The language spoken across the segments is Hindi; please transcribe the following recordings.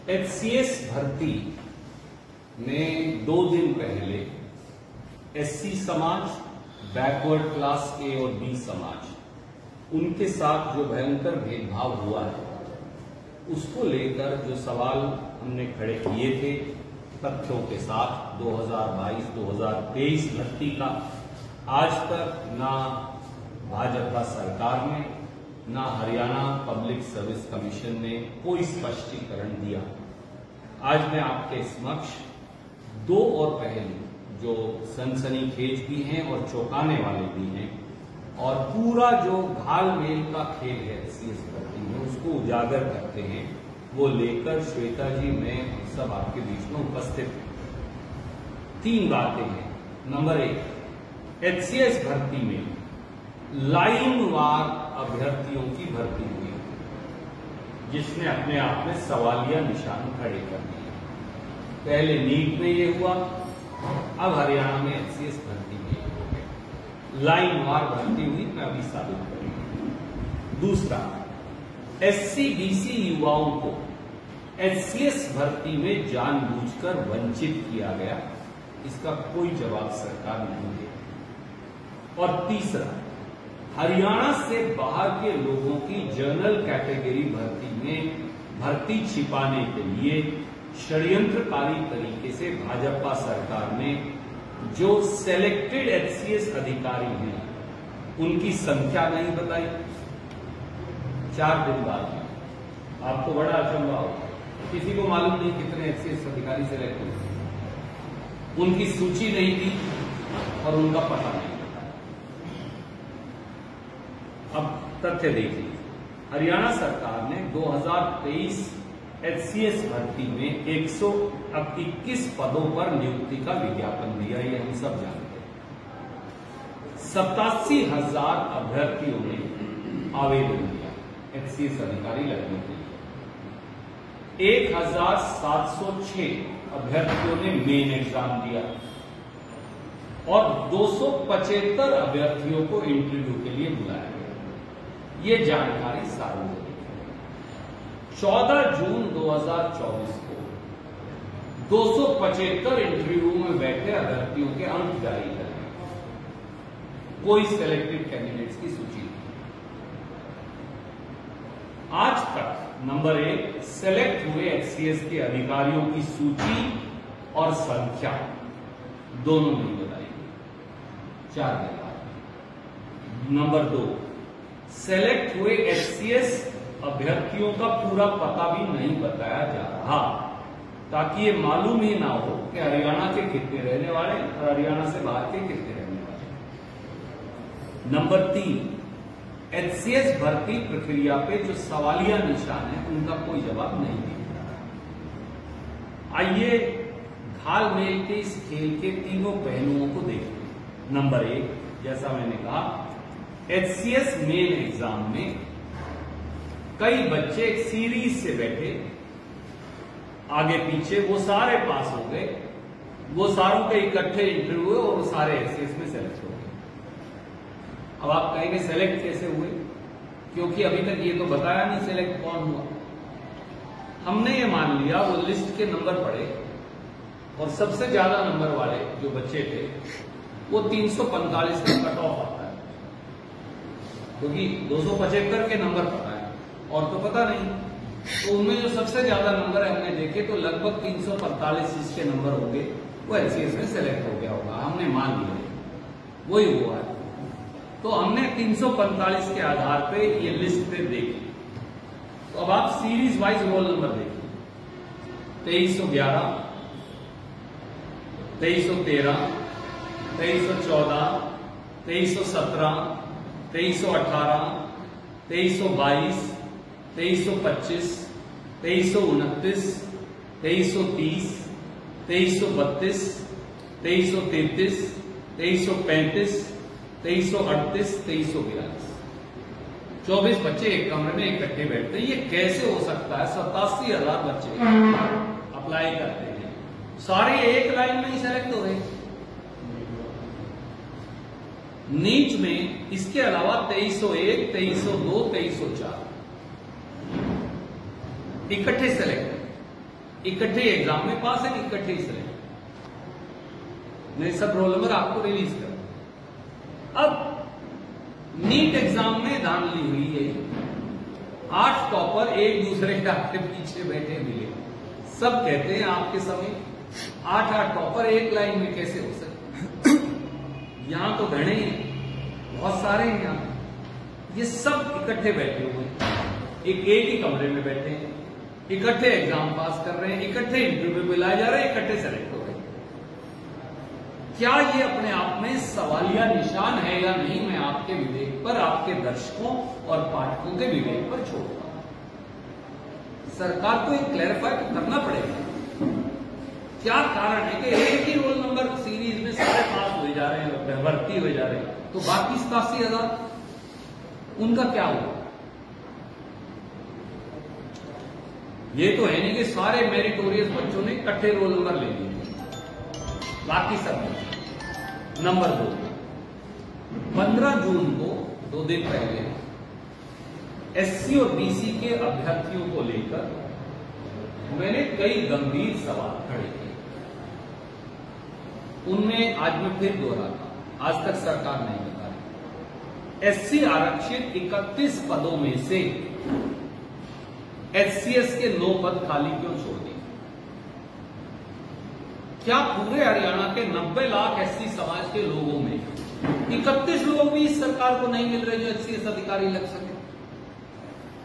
एचसीएस भर्ती में 2 दिन पहले एससी समाज, बैकवर्ड क्लास ए और बी समाज, उनके साथ जो भयंकर भेदभाव हुआ है उसको लेकर जो सवाल हमने खड़े किए थे तथ्यों के साथ 2022-2023 भर्ती का, आज तक ना भाजपा सरकार ने ना हरियाणा पब्लिक सर्विस कमीशन ने कोई स्पष्टीकरण दिया। आज मैं आपके समक्ष 2 और पहलू जो सनसनीखेज भी हैं और चौंकाने वाले भी हैं और पूरा जो घालमेल का खेल है एचसीएस भर्ती में उसको उजागर करते हैं, वो लेकर श्वेता जी मैं सब आपके बीच में उपस्थित हैं। 3 बातें हैं। नंबर 1, एचसीएस भर्ती में लाइनवार अभ्यर्थियों की भर्ती हुई जिसने अपने आप में सवालिया निशान खड़े कर दिए। पहले नीट में ये हुआ, अब हरियाणा में एचसीएस भर्ती में ये हो गया। लाइनवार भर्ती हुई, मैं अभी साबित करूंगा। दूसरा, एससी बीसी युवाओं को एचसीएस भर्ती में जानबूझकर वंचित किया गया, इसका कोई जवाब सरकार नहीं दे। और तीसरा, हरियाणा से बाहर के लोगों की जनरल कैटेगरी भर्ती में भर्ती छिपाने के लिए षड्यंत्रकारी तरीके से भाजपा सरकार ने जो सेलेक्टेड एचसीएस अधिकारी हैं उनकी संख्या नहीं बताई। 4 दिन बाद आपको बड़ा अचंभा होगा, किसी को मालूम नहीं कितने एचसीएस अधिकारी सेलेक्ट हुए, उनकी सूची नहीं थी और उनका पता नहीं। अब तथ्य देखिए, हरियाणा सरकार ने 2023 एचसीएस भर्ती में 121 पदों पर नियुक्ति का विज्ञापन दिया, ये हम सब जानते हैं। 87,000 अभ्यर्थियों ने आवेदन दिया एचसीएस अधिकारी लगने के लिए। 1,706 अभ्यर्थियों ने मेन एग्जाम दिया और 275 अभ्यर्थियों को इंटरव्यू के लिए बुलाया गया। ये जानकारी सार्वजनिक है। 14 जून 2024 को 275 इंटरव्यू में बैठे अभ्यर्थियों के अंक जारी करेंगे। कोई सिलेक्टेड कैंडिडेट्स की सूची नहीं। आज तक नंबर 1, सेलेक्ट हुए एचसीएस के अधिकारियों की सूची और संख्या दोनों नहीं बताई गई। 4 दिन बाद। नंबर 2, सेलेक्ट हुए एचसीएस अभ्यर्थियों का पूरा पता भी नहीं बताया जा रहा, ताकि ये मालूम ही ना हो कि हरियाणा के कितने रहने वाले और हरियाणा से बाहर के कितने रहने वाले। नंबर 3, एचसीएस भर्ती प्रक्रिया पे जो सवालिया निशान है उनका कोई जवाब नहीं दिया। आइए घालमेल के इस खेल के तीनों पहलुओं को देखते हैं। नंबर 1, जैसा मैंने कहा, एचसीएस मेन एग्जाम में कई बच्चे एक सीरीज से बैठे, आगे पीछे वो सारे पास हो गए, वो सारों के इकट्ठे इंटरव्यू हुए और वो सारे एचसीएस में सेलेक्ट हो गए। अब आप कहेंगे सेलेक्ट कैसे हुए, क्योंकि अभी तक ये तो बताया नहीं सेलेक्ट कौन हुआ। हमने ये मान लिया वो लिस्ट के नंबर पढ़े और सबसे ज्यादा नंबर वाले जो बच्चे थे वो 345 का कट ऑफ आता है, क्योंकि 275 के नंबर पता है और तो पता नहीं, तो उनमें जो सबसे ज्यादा नंबर है हमने देखे तो लगभग 345 जिसके नंबर होंगे वो एचसीएस में सेलेक्ट हो गया होगा। हमने मान लिया वही हुआ है। तो हमने 345 के आधार पे ये लिस्ट पे देखी। तो अब आप सीरीज वाइज रोल नंबर देखिए। 2311, 2313, 2314, 2317, 2318, 2322, 2325, 2329, 2330, 2332, 2333, 2335, 2338, 2342। 24 बच्चे एक कमरे में इकट्ठे बैठते हैं। ये कैसे हो सकता है? 87,000 बच्चे अप्लाई करते हैं, सारे एक लाइन में ही सेलेक्ट हो गए। नीट में इसके अलावा 2301, 2302, 2304 इकट्ठे सेलेक्ट, इकट्ठे एग्जाम में पास है, इकट्ठे ही सेलेक्ट, नहीं सब रोल नंबर आपको रिलीज कर। अब नीट एग्जाम में धांधली हुई है, 8 टॉपर एक दूसरे के आपके पीछे बैठे मिले, सब कहते हैं आपके समय 8 टॉपर एक लाइन में कैसे हो सकते, यहां तो घने हैं, बहुत सारे हैं यहां, ये सब इकट्ठे बैठे हुए हैं, एक ही कमरे में बैठे हैं, इकट्ठे एग्जाम पास कर रहे हैं, इकट्ठे इंटरव्यू में लाए जा रहे हैं, इकट्ठे सेलेक्ट हो रहे हैं। क्या ये अपने आप में सवालिया निशान है या नहीं, मैं आपके विवेक पर, आपके दर्शकों और पाठकों के विवेक पर छोड़ता हूं। सरकार को एक क्लैरिफाई तो करना पड़ेगा, क्या कारण है कि एक ही रोल नंबर सीरीज में सारे पास हुए जा रहे हैं, भर्ती हुए जा रहे हैं, तो बाकी 87,000 उनका क्या हुआ? ये तो है नहीं कि सारे मेरिटोरियस बच्चों ने इकट्ठे रोल नंबर ले लिए, बाकी सब। नंबर 2, 15 जून को 2 दिन पहले एससी और बीसी के अभ्यर्थियों को लेकर मैंने कई गंभीर सवाल खड़े किए, उनमें आज मैं फिर दोहराता, आज तक सरकार नहीं बता रही। एससी आरक्षित 31 पदों में से एचसीएस के 9 पद खाली क्यों छोड़ दिए? क्या पूरे हरियाणा के 90 लाख एससी समाज के लोगों में 31 लोग भी इस सरकार को नहीं मिल रहे जो एचसीएस अधिकारी लग सके?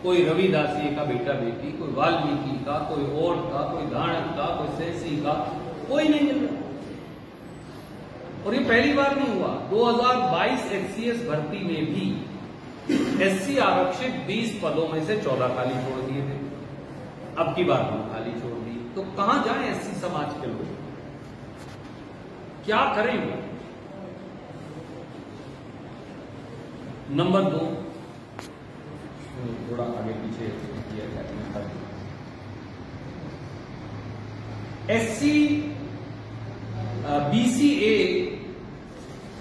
कोई रविदासी का बेटा बेटी, कोई वाल्मीकि का, कोई ओट का, कोई धाणक का, कोई सेसी का, कोई नहीं मिल रहा। और ये पहली बार नहीं हुआ, 2022 एचसीएस भर्ती में भी एससी आरक्षित 20 पदों में से 14 खाली छोड़ दिए थे, अब की बार 2 खाली छोड़ दी। तो कहां जाएं एससी समाज के लोग, क्या करें? नंबर 2, थोड़ा आगे पीछे किया जाए, एससी बीसीए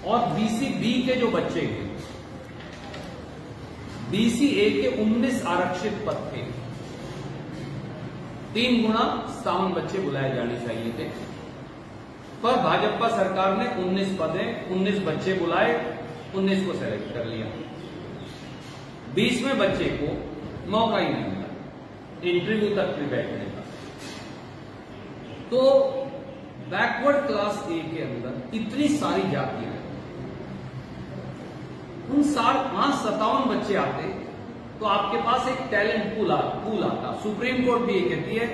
और बीसीबी के जो बच्चे हैं, बीसीए के 19 आरक्षित पद थे, 3 गुना सावन बच्चे बुलाए जाने चाहिए थे, पर भाजपा सरकार ने 19 पदें 19 बच्चे बुलाए, 19 को सेलेक्ट कर लिया। 20वें बच्चे को मौका ही नहीं मिला इंटरव्यू तक भी बैठने का। तो बैकवर्ड क्लास ए के अंदर इतनी सारी जातियां हैं, उन 57 बच्चे आते तो आपके पास एक टैलेंट पूल आता। सुप्रीम कोर्ट भी ये कहती है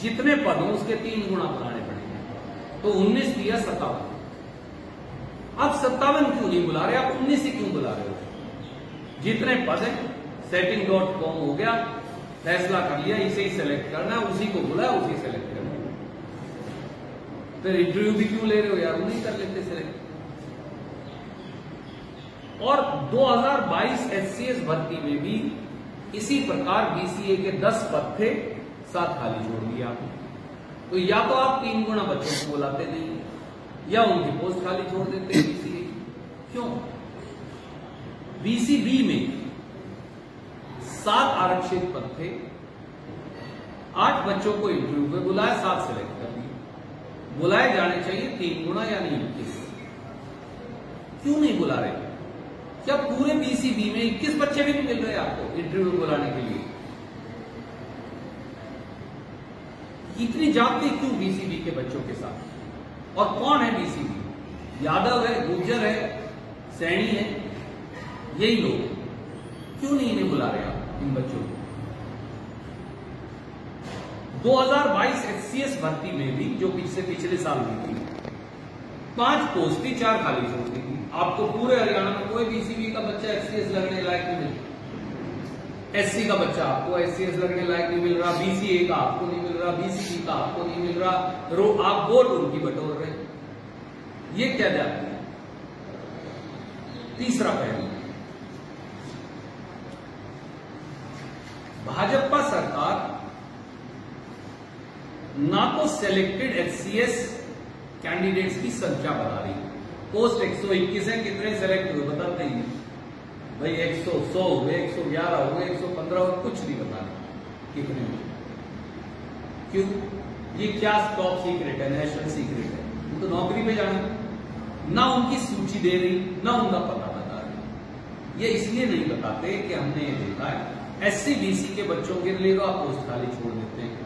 जितने पद हों उसके 3 गुना बनाने पड़ेंगे, तो 19 दिया 57। अब 57 क्यों नहीं बुला रहे, आप 19 ही क्यों बुला रहे हो? जितने पद है setting.com हो गया, फैसला कर लिया, इसे ही सेलेक्ट करना है, उसी को बुलाया, उसी सेलेक्ट करना। फिर इंटरव्यू भी क्यों ले रहे हो यार, उन्हीं कर लेते सेलेक्ट। और 2022 एचसीएस भर्ती में भी इसी प्रकार बीसीए के 10 पद थे, 7 खाली छोड़ दिया आपने। तो या तो आप 3 गुना बच्चों को बुलाते नहीं, या उनकी पोस्ट खाली छोड़ देते बीसीए। क्यों? बीसीबी में 7 आरक्षित पद थे, 8 बच्चों को इंटरव्यू में बुलाया, 7 सेलेक्ट कर दिए। बुलाए जाने चाहिए 3 गुना या नहीं 21, क्यों नहीं बुला रहे? क्या पूरे बीसीबी में 21 बच्चे भी नहीं मिल रहे आपको इंटरव्यू बुलाने के लिए? इतनी जाति क्यों बीसीबी के बच्चों के साथ? और कौन है बीसीबी? यादव है, गुर्जर है, सैनी है, यही लोग। क्यों नहीं इन्हें बुला रहे आप इन बच्चों को? 2022 एचसीएस भर्ती में भी जो पिछले साल हुई थी, 5 पोस्ट थी, 4 खाली छोड़ दी थी। आपको पूरे हरियाणा में कोई बीसीबी का बच्चा एचसीएस लगने लायक नहीं मिल रहा, एससी का बच्चा आपको एचसीएस लगने लायक नहीं मिल रहा, बीसीए का आपको नहीं मिल रहा, बीसीबी का आपको नहीं मिल रहा, आप वोट उनकी बटोर रहे। ये क्या जाती है? तीसरा पहलू, भाजपा सरकार ना तो सेलेक्टेड एचसीएस कैंडिडेट्स की संख्या बढ़ा रही है। पोस्ट 121 है, कितने सेलेक्ट हुए बताते ही नहीं भाई, 100 हुए, 111 हुए, 115 हुए, कुछ नहीं बता रहे कितने हुए। क्यों? ये क्या टॉप सीक्रेट है, नेशनल सीक्रेट है, वो तो नौकरी पे जाना, ना उनकी सूची दे रही, ना उनका पता बता रही। ये इसलिए नहीं बताते कि हमने ये देखा है SC BC के बच्चों के लिए तो आप पोस्ट खाली छोड़ देते हैं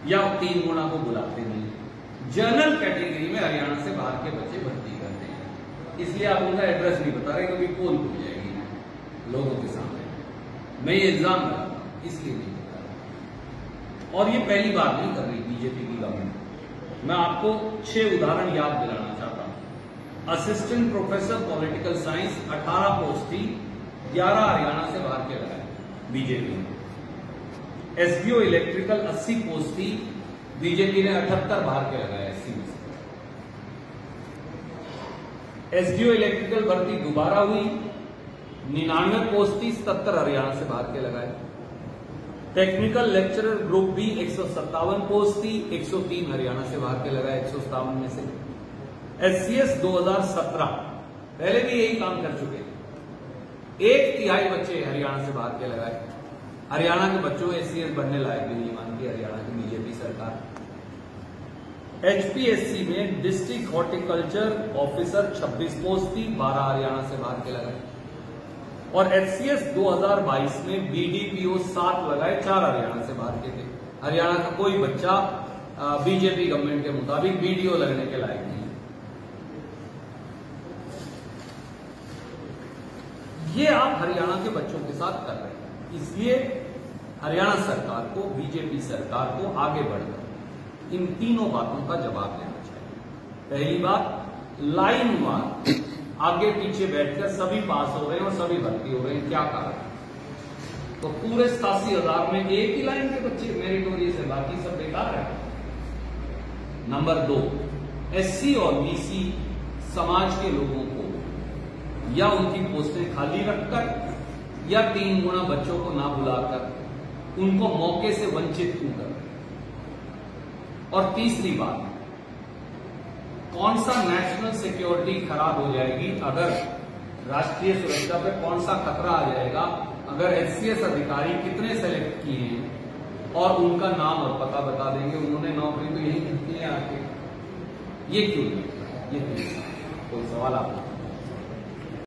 या 3 गुना को बुलाते नहीं। जनरल कैटेगरी में हरियाणा से बाहर के बच्चे भर्ती करते हैं, इसलिए आप उनका एड्रेस नहीं बता रहे, कभी पोल खुल जाएगी लोगों के सामने। मैं ये एग्जाम लगाता हूं इसलिए नहीं बता रहा। और ये पहली बार नहीं कर रही बीजेपी की गवर्नमेंट। मैं आपको 6 उदाहरण याद दिलाना चाहता हूं। Assistant professor political science 18 post थी, 11 हरियाणा से बाहर के लगाए बीजेपी ने। SDO इलेक्ट्रिकल 80 पोस्ट थी, बीजेपी ने 78 बाहर के लगाया SC में से। SDO इलेक्ट्रिकल भर्ती दोबारा हुई, 99 पोस्ट थी, 77 हरियाणा से बाहर के लगाए। टेक्निकल लेक्चरर ग्रुप भी 157 पोस्ट थी, 103 हरियाणा से बाहर के लगाए 157 में से। SCS 2017 पहले भी यही काम कर चुके, 1/3 बच्चे हरियाणा से बाहर के लगाए। हरियाणा के बच्चों SCS बढ़ने लायक भी नहीं मानती हरियाणा की बीजेपी सरकार। HPSC में डिस्ट्रिक्ट हॉर्टिकल्चर ऑफिसर 26 पोस्ट थी, 12 हरियाणा से बाहर के लगाए। और HCS 2022 में BDPO 7 लगाए, 4 हरियाणा से बाहर के थे। हरियाणा का कोई बच्चा बीजेपी गवर्नमेंट के मुताबिक BDO लगने के लायक नहीं। ये आप हरियाणा के बच्चों के साथ कर रहे हैं, इसलिए हरियाणा सरकार को, बीजेपी सरकार को आगे बढ़कर इन तीनों बातों का जवाब देना चाहिए। पहली बात, लाइनवार आगे पीछे बैठकर सभी पास हो रहे हैं और सभी भर्ती हो रहे हैं, क्या कारण? तो पूरे 87,000 में एक ही लाइन के बच्चे मेरिटोरियस है, बाकी सब बेकार है। नंबर 2, SC और BC समाज के लोगों को या उनकी पोस्टें खाली रखकर या 3 गुना बच्चों को ना बुलाकर उनको मौके से वंचित क्यों कर रहे हैं? और तीसरी बात, कौन सा नेशनल सिक्योरिटी खराब हो जाएगी, अगर राष्ट्रीय सुरक्षा पे कौन सा खतरा आ जाएगा अगर HCS अधिकारी कितने सेलेक्ट किए हैं और उनका नाम और पता बता देंगे, उन्होंने नौकरी तो यही की है आके, ये क्यों नहीं? ये कोई सवाल आपको